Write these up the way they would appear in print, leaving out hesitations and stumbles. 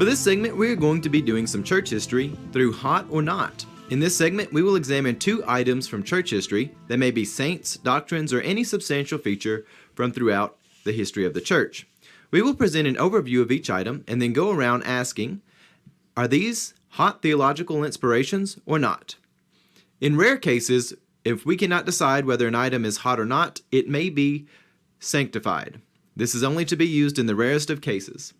For this segment, we are going to be doing some church history through Hot or Not. In this segment, we will examine 2 items from church history that may be saints, doctrines, or any substantial feature from throughout the history of the church. We will present an overview of each item and then go around asking, are these hot theological inspirations or not? In rare cases, if we cannot decide whether an item is hot or not, it may be sanctified. This is only to be used in the rarest of cases.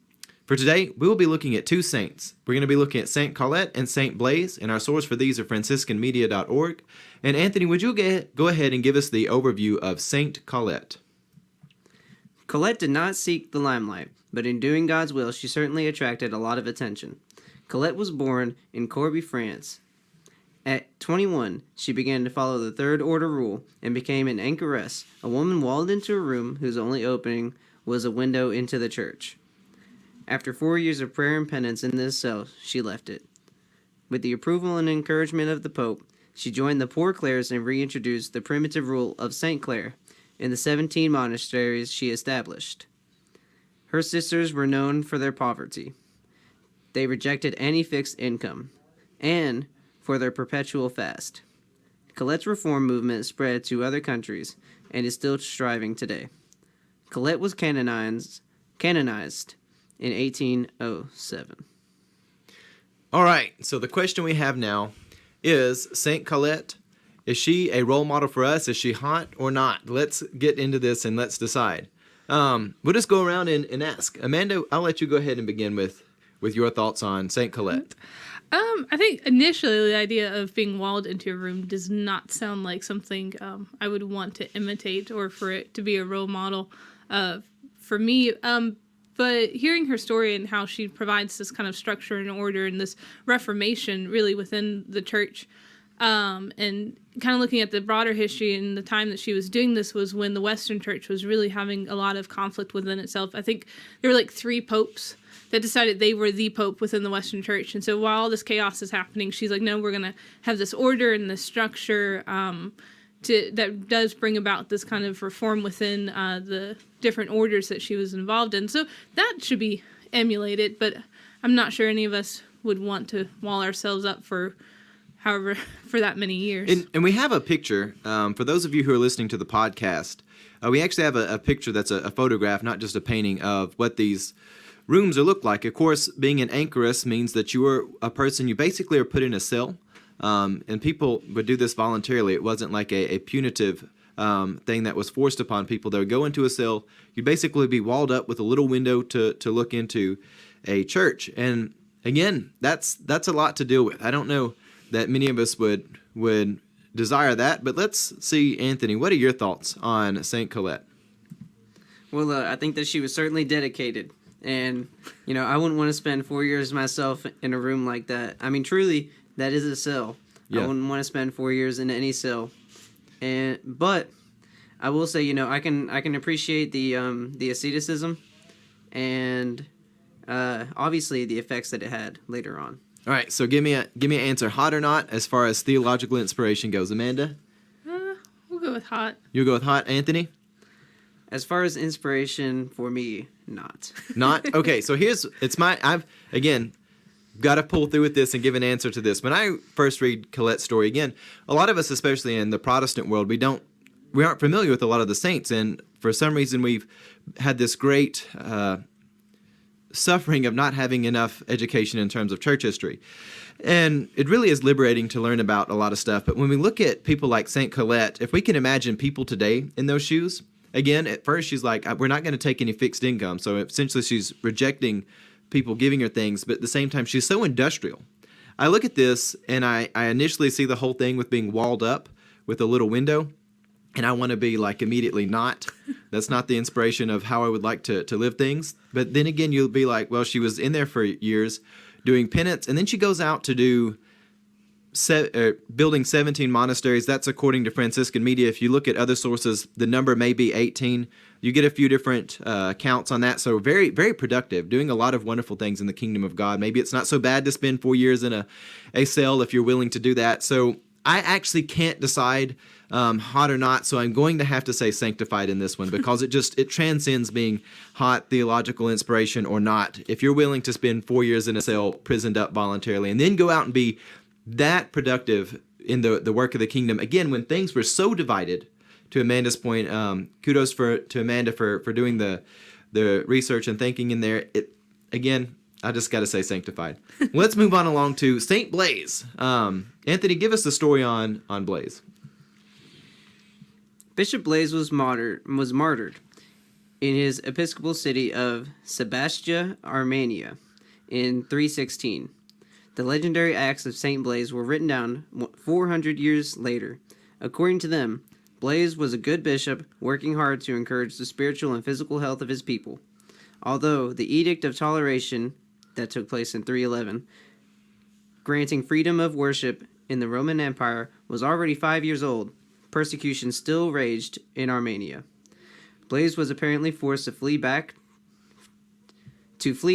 For today, we will be looking at 2 saints. We're going to be looking at St Colette and St Blaise, and our source for these are franciscanmedia.org. And Anthony, would you go ahead and give us the overview of St Colette? Colette did not seek the limelight, but in doing God's will, she certainly attracted a lot of attention. Colette was born in Corbie, France. At 21, she began to follow the Third Order rule and became an anchoress, a woman walled into a room whose only opening was a window into the church. After 4 years of prayer and penance in this cell, she left it. With the approval and encouragement of the Pope, she joined the Poor Clares and reintroduced the primitive rule of St. Clare in the 17 monasteries she established. Her sisters were known for their poverty. They rejected any fixed income, and for their perpetual fast. Colette's reform movement spread to other countries and is still striving today. Colette was canonized in 1807. All right, so the question we have now is, St. Colette, is she a role model for us? Is she hot or not? Let's get into this and let's decide. We'll just go around and ask. Amanda, I'll let you go ahead and begin with your thoughts on St. Colette. I think initially the idea of being walled into a room does not sound like something I would want to imitate or for it to be a role model for me. But hearing her story and how she provides this kind of structure and order and this reformation really within the church, and kind of looking at the broader history and the time that she was doing this was when the Western church was really having a lot of conflict within itself. I think there were like 3 popes that decided they were the pope within the Western church. And so while all this chaos is happening, she's like, no, we're going to have this order and this structure that does bring about this kind of reform within the different orders that she was involved in. So that should be emulated, but I'm not sure any of us would want to wall ourselves up for that many years. And we have a picture. For those of you who are listening to the podcast, we actually have a picture that's a photograph, not just a painting, of what these rooms look like. Of course, being an anchoress means that you are a person, you basically are put in a cell, and people would do this voluntarily. It wasn't like a punitive thing that was forced upon people. They would go into a cell. You'd basically be walled up with a little window to look into a church. And again, that's a lot to deal with. I don't know that many of us would desire that, but let's see, Anthony, what are your thoughts on St. Colette? Well, I think that she was certainly dedicated. And, I wouldn't want to spend 4 years myself in a room like that. I mean, truly, that is a cell. Yeah. I wouldn't want to spend 4 years in any cell. But I will say, I can appreciate the asceticism and obviously the effects that it had later on. All right, so give me an answer, hot or not, as far as theological inspiration goes. Amanda? We'll go with hot. You'll go with hot, Anthony? As far as inspiration, for me, not. Not? Okay, so I've, again, got to pull through with this and give an answer to this. When I first read Colette's story, again, a lot of us, especially in the Protestant world, we aren't familiar with a lot of the saints, and for some reason we've had this great suffering of not having enough education in terms of church history. And it really is liberating to learn about a lot of stuff, but when we look at people like St. Colette, if we can imagine people today in those shoes, again, at first she's like, we're not going to take any fixed income. So essentially she's rejecting people giving her things, but at the same time, she's so industrial. I look at this and I initially see the whole thing with being walled up with a little window, and I want to be like immediately not. That's not the inspiration of how I would like to live things. But then again, you'll be like, well, she was in there for years doing penance, and then she goes out to do building 17 monasteries. That's according to Franciscan media. If you look at other sources, the number may be 18. You get a few different counts on that. So very, very productive, doing a lot of wonderful things in the kingdom of God. Maybe it's not so bad to spend 4 years in a cell if you're willing to do that. So I actually can't decide hot or not. So I'm going to have to say Sanctified in this one because it transcends being hot, theological inspiration or not. If you're willing to spend 4 years in a cell, prisoned up voluntarily, and then go out and be that productive in the work of the kingdom, again, when things were so divided, to Amanda's point, kudos to Amanda for doing the research and thinking in there. Again, I just got to say Sanctified. Let's move on along to St. Blaise. Anthony, give us the story on Blaise. Bishop Blaise was martyred in his episcopal city of Sebastia, Armenia, in 316. The legendary acts of St. Blaise were written down 400 years later. According to them, Blaise was a good bishop, working hard to encourage the spiritual and physical health of his people. Although the Edict of Toleration that took place in 311, granting freedom of worship in the Roman Empire, was already 5 years old, persecution still raged in Armenia. Blaise was apparently forced to flee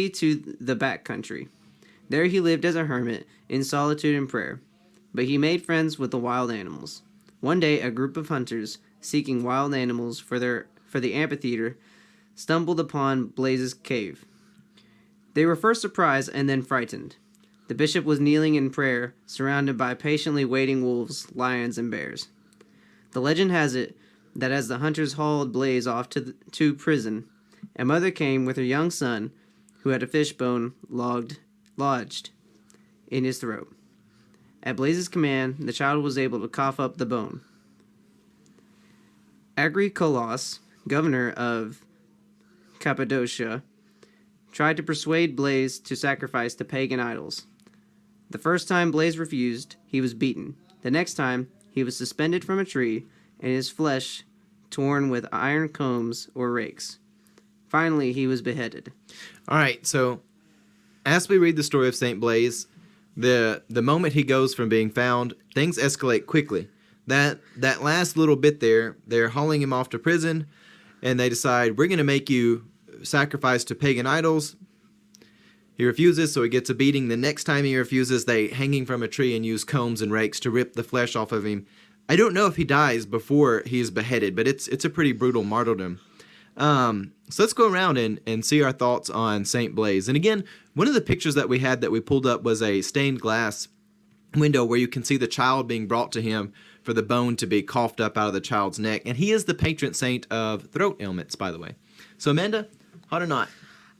to the back country. There he lived as a hermit in solitude and prayer, but he made friends with the wild animals. One day, a group of hunters seeking wild animals for the amphitheater stumbled upon Blaise's cave. They were first surprised and then frightened. The bishop was kneeling in prayer, surrounded by patiently waiting wolves, lions, and bears. The legend has it that as the hunters hauled Blaise off to prison, a mother came with her young son, who had a fishbone lodged in his throat. At Blaise's command, the child was able to cough up the bone. Agricolas, governor of Cappadocia, tried to persuade Blaise to sacrifice to pagan idols. The first time Blaise refused, he was beaten. The next time, he was suspended from a tree and his flesh torn with iron combs or rakes. Finally, he was beheaded. All right, so as we read the story of St. Blaise, the moment he goes from being found, things escalate quickly. That last little bit there, they're hauling him off to prison, and they decide, we're going to make you sacrifice to pagan idols. He refuses, so he gets a beating. The next time he refuses, they hang him from a tree and use combs and rakes to rip the flesh off of him. I don't know if he dies before he's beheaded, but it's a pretty brutal martyrdom. So let's go around and see our thoughts on St. Blaise. And again, one of the pictures that we had that we pulled up was a stained glass window where you can see the child being brought to him for the bone to be coughed up out of the child's neck. And he is the patron saint of throat ailments, by the way. So Amanda, hot or not?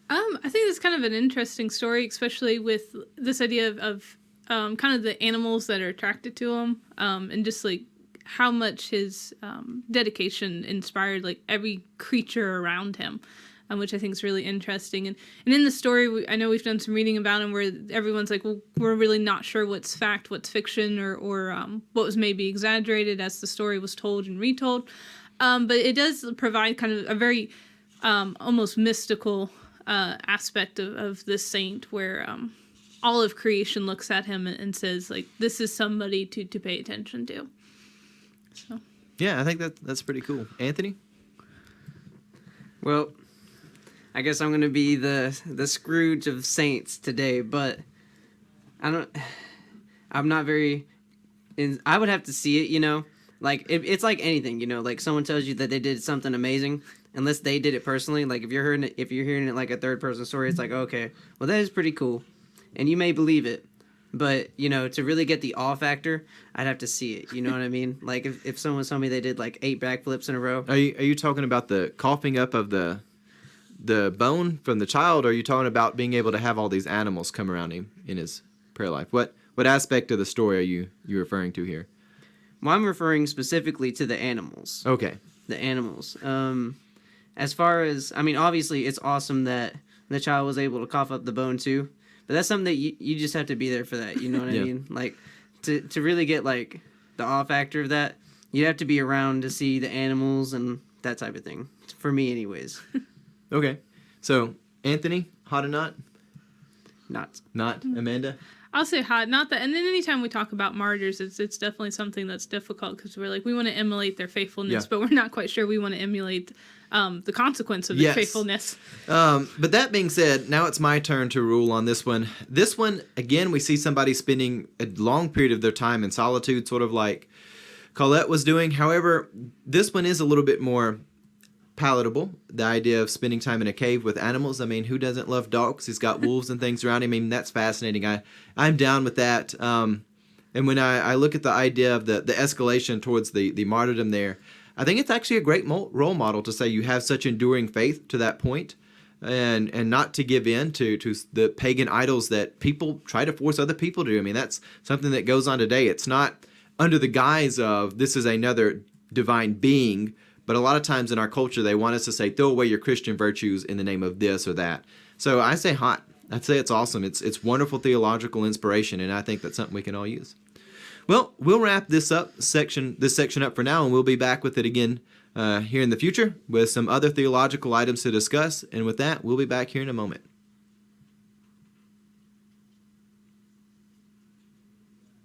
I think it's kind of an interesting story, especially with this idea of kind of the animals that are attracted to him, and just like how much his dedication inspired like every creature around him, which I think is really interesting. And in the story, I know we've done some reading about him where everyone's like, well, we're really not sure what's fact, what's fiction, or what was maybe exaggerated as the story was told and retold. But it does provide kind of a very almost mystical aspect of this saint where all of creation looks at him and says, like, this is somebody to pay attention to. So Yeah, I think that's pretty cool. Anthony? Well, I guess I'm going to be the Scrooge of saints today, but I'm not very, I would have to see it, you know, like it's like anything, you know, like someone tells you that they did something amazing, unless they did it personally. Like if you're hearing it like a third person story, it's like, okay, well that is pretty cool, and you may believe it, but you know, to really get the awe factor, I'd have to see it. You know what I mean? Like if someone told me they did like 8 backflips in a row. Are you talking about the coughing up of the bone from the child, or are you talking about being able to have all these animals come around him in his prayer life? What aspect of the story are you referring to here? Well, I'm referring specifically to the animals. Okay. The animals. As far as, I mean, obviously it's awesome that the child was able to cough up the bone too, but that's something that you just have to be there for that. You know what I mean? Like to really get like the awe factor of that, you have to be around to see the animals and that type of thing. For me, anyways. Okay. So Anthony, hot or not? Not. Amanda? I'll say hot, not that. And then anytime we talk about martyrs, it's definitely something that's difficult because we're like, we want to emulate their faithfulness, but we're not quite sure we want to emulate the consequence of their faithfulness. But that being said, now it's my turn to rule on this one. This one, again, we see somebody spending a long period of their time in solitude, sort of like Colette was doing. However, this one is a little bit more palatable. The idea of spending time in a cave with animals. I mean, who doesn't love dogs? He's got wolves and things around him. I mean, that's fascinating. I'm down with that. And when I look at the idea of the escalation towards the martyrdom there, I think it's actually a great role model to say you have such enduring faith to that point, and not to give in to the pagan idols that people try to force other people to do. I mean, that's something that goes on today. It's not under the guise of this is another divine being, but a lot of times in our culture they want us to say throw away your Christian virtues in the name of this or that. So I say hot. I'd say it's awesome. It's wonderful theological inspiration, and I think that's something we can all use. Well, we'll wrap this section up for now, and we'll be back with it again here in the future with some other theological items to discuss. And with that, we'll be back here in a moment.